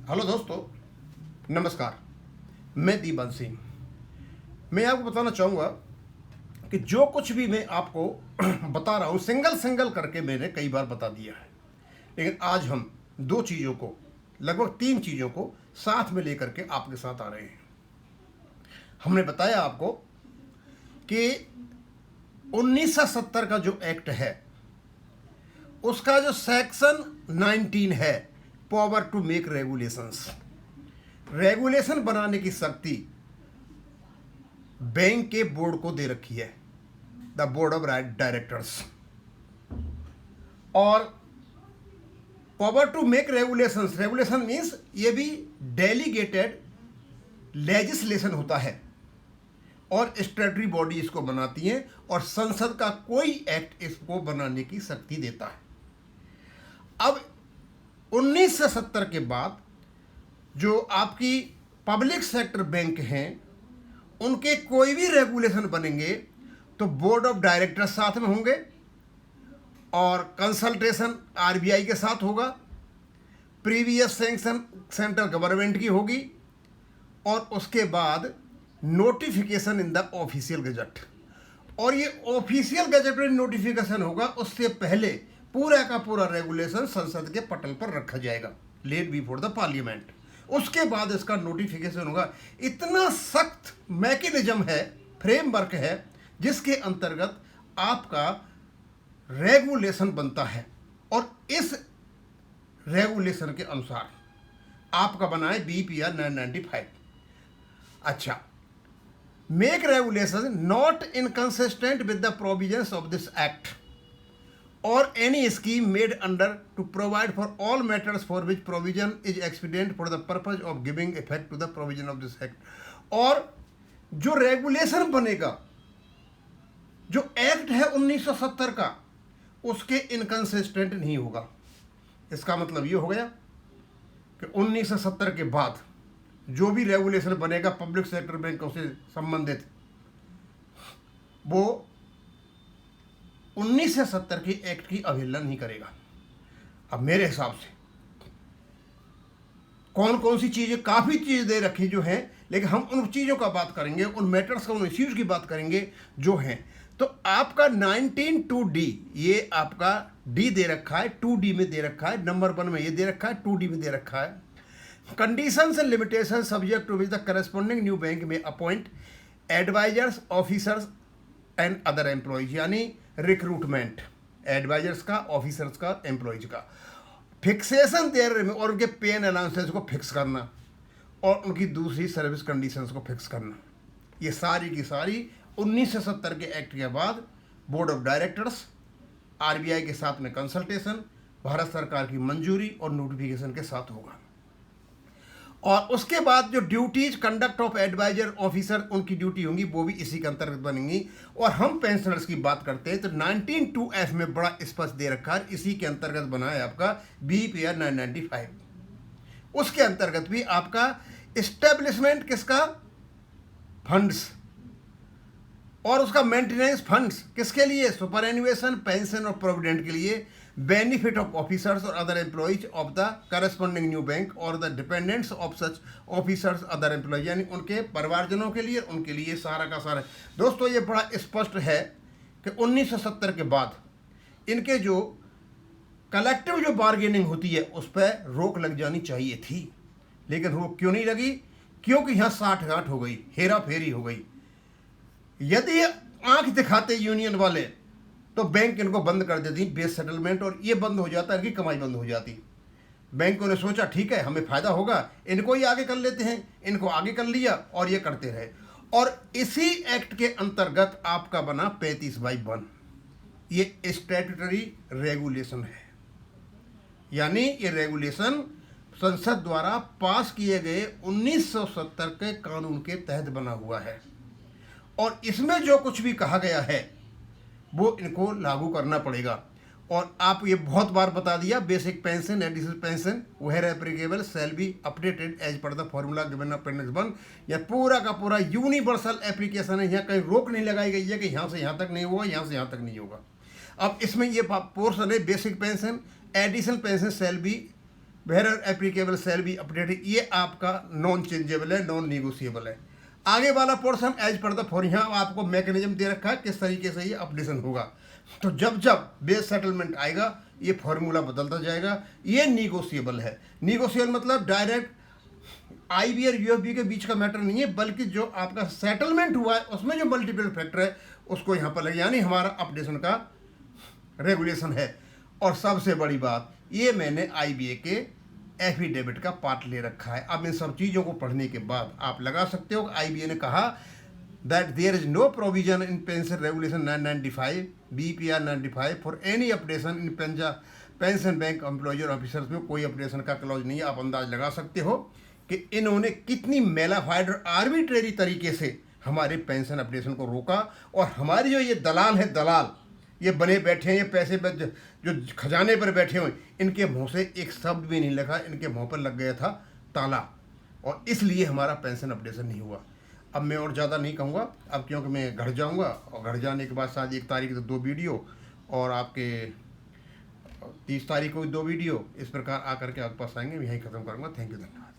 Hello दोस्तों, नमस्कार। मैं दीपन सिंह। मैं आपको बताना चाहूँगा कि जो कुछ भी मैं आपको बता रहा हूँ सिंगल सिंगल करके मैंने कई बार बता दिया है, लेकिन आज हम दो चीज़ों को, लगभग तीन चीज़ों को साथ में लेकर के आपके साथ आ रहे हैं। हमने बताया आपको कि 1970 का जो एक्ट है उसका जो सेक्शन 19 है, power to make regulations, regulation बनाने की शक्ति बैंक के बोर्ड को दे रखी है, द बोर्ड ऑफ डायरेक्टर्स। और power to make regulations, regulation means ये भी डेलीगेटेड लेजिस्लेशन होता है और स्टैट्यूटरी बॉडी इसको बनाती है और संसद का कोई एक्ट इसको बनाने की शक्ति देता है। अब 1970 के बाद जो आपकी पब्लिक सेक्टर बैंक हैं उनके कोई भी रेगुलेशन बनेंगे तो बोर्ड ऑफ डायरेक्टर्स साथ में होंगे और कंसल्टेशन आरबीआई के साथ होगा, प्रीवियस सैंक्शन सेंट्रल गवर्नमेंट की होगी और उसके बाद notification in the official gazette. और ये ऑफिशियल गजट में नोटिफिकेशन होगा, उससे पहले पूरा का पूरा रेगुलेशन संसद के पटल पर रखा जाएगा, लेट बिफोर द पार्लियामेंट। उसके बाद इसका नोटिफिकेशन होगा। इतना सख्त मैकेनिज्म है, फ्रेमवर्क है, जिसके अंतर्गत आपका रेगुलेशन बनता है और इस रेगुलेशन के अनुसार आपका बना है BPR 995। अच्छा, make regulation not inconsistent with the provisions of this act or any scheme made under to provide for all matters for which provision is expedient for the purpose of giving effect to the provision of this act। और जो regulation बनेगा, जो act है 1970 का, उसके inconsistent नहीं होगा। इसका मतलब ये हो गया कि 1970 के बाद जो भी रेगुलेशन बनेगा पब्लिक सेक्टर बैंकों से संबंधित, वो 1970 की एक्ट की अवहेलना नहीं करेगा। अब मेरे हिसाब से कौन कौन सी चीज़ें, काफ़ी चीज़ें दे रखी जो हैं, लेकिन हम उन चीज़ों का बात करेंगे, उन मैटर्स का, उन इश्यूज की बात करेंगे जो हैं। तो आपका 19(2)D, ये आपका डी दे रखा है, 2D में दे रखा है, नंबर 1 में ये दे रखा है, 2D में दे रखा है। Conditions and limitation subject to which the corresponding new bank में appoint advisers, officers and other employees, यानी रिक्रूटमेंट एडवाइजर्स का, ऑफिसर्स का, एम्प्लॉयज का, फिक्सेशन देयर में और उनके पे एंड अलाउंसेस को फिक्स करना और उनकी दूसरी सर्विस कंडीशंस को फिक्स करना। ये सारी की सारी 1970 के एक्ट के बाद बोर्ड ऑफ डायरेक्टर्स, आरबीआई के साथ में कंसल्टेशन, भारत सरकार की मंजूरी और नोटिफिकेशन के साथ होगा। और उसके बाद जो duties conduct of adviser officer, उनकी ड्यूटी होंगी, वो भी इसी के अंतर्गत बनेंगी। और हम पेंशनर्स की बात करते हैं तो 19(2)F में बड़ा स्पष्ट दे रखा है, इसी के अंतर्गत बना है आपका BPR 995। उसके अंतर्गत भी आपका इस्टेब्लिशमेंट किसका, फंड्स, और उसका मेंटेनेंस फंड्स किसके लिए, सुपरएन्युएशन, पेंशन और प्रोविडेंट के लिए, बेनिफिट ऑफ ऑफिसर्स और other employees of the corresponding new bank और the dependents of such officers other employees, यानी उनके परिवारजनों के लिए, उनके लिए सारा का सारा। दोस्तों, ये बड़ा स्पष्ट है कि 1970 के बाद इनके जो कलेक्टिव जो बार्गेनिंग होती है उस पर रोक लग जानी चाहिए थी, लेकिन रोक क्यों नहीं लगी? क्योंकि यहाँ साठगांठ हो गई, हेरा फेरी हो गई। यदि आंख दिखाते यूनियन वाले तो बैंक इनको बंद कर देती, बेस सेटलमेंट, और ये बंद हो जाता, इनकी कमाई बंद हो जाती। बैंकों ने सोचा ठीक है, हमें फ़ायदा होगा, इनको ही आगे कर लेते हैं, इनको आगे कर लिया और ये करते रहे। और इसी एक्ट के अंतर्गत आपका बना 35/1, ये स्टैट्यूटरी रेगुलेशन है, यानी ये रेगुलेशन संसद द्वारा पास किए गए 1970 के कानून के तहत बना हुआ है और इसमें जो कुछ भी कहा गया है वो इनको लागू करना पड़ेगा। और आप ये बहुत बार बता दिया, basic pension, additional pension where applicable shall be updated as per the formula given appendix 1। यह पूरा का पूरा यूनिवर्सल एप्लीकेशन है, यहाँ कहीं रोक नहीं लगाई गई है कि यहाँ से यहाँ तक नहीं होगा, यहाँ से यहाँ तक नहीं होगा। अब इसमें ये पोर्शन है, basic pension, additional pension shall be where applicable shall be updated, ये आपका नॉन चेंजेबल है, नॉन निगोशिएबल है। आगे वाला portion as per the for, यहाँ आपको मैकेनिज्म दे रखा है किस तरीके से ये अपडेशन होगा। तो जब जब बेस सेटलमेंट आएगा ये फॉर्मूला बदलता जाएगा। ये निगोशिएबल है। निगोशिएबल मतलब डायरेक्ट आईबी और यूएफबी के बीच का मैटर नहीं है, बल्कि जो आपका सेटलमेंट हुआ है उसमें जो मल्टीपल फैक्टर है उसको यहाँ पर लगे, यानी हमारा अपडेशन का रेगुलेशन है। और सबसे बड़ी बात, ये मैंने आईबीए के एफिडेविट का पार्ट ले रखा है। अब इन सब चीज़ों को पढ़ने के बाद आप लगा सकते हो कि आईबीए ने कहा that there is no provision in pension regulation 995 BPR 95 for any updation in pension bank employees और ऑफिसर्स में कोई अपडेशन का क्लॉज नहीं है। आप अंदाज लगा सकते हो कि इन्होंने कितनी मेलाफाइड और आर्बिट्रेरी तरीके से हमारे पेंशन अपडेशन को रोका। और हमारी जो ये दलाल है, दलाल ये बने बैठे हैं, ये पैसे पर जो खजाने पर बैठे हुए, इनके मुंह से एक शब्द भी नहीं लगा, इनके मुंह पर लग गया था ताला, और इसलिए हमारा पेंशन अपडेशन नहीं हुआ। अब मैं और ज़्यादा नहीं कहूँगा अब, क्योंकि मैं घर जाऊँगा और घर जाने के बाद शायद 1 तारीख को 2 वीडियो और आपके 30 तारीख को भी 2 वीडियो इस प्रकार आकर के आपके पास आएंगे। यहीं ख़त्म करूँगा। थैंक यू, धन्यवाद।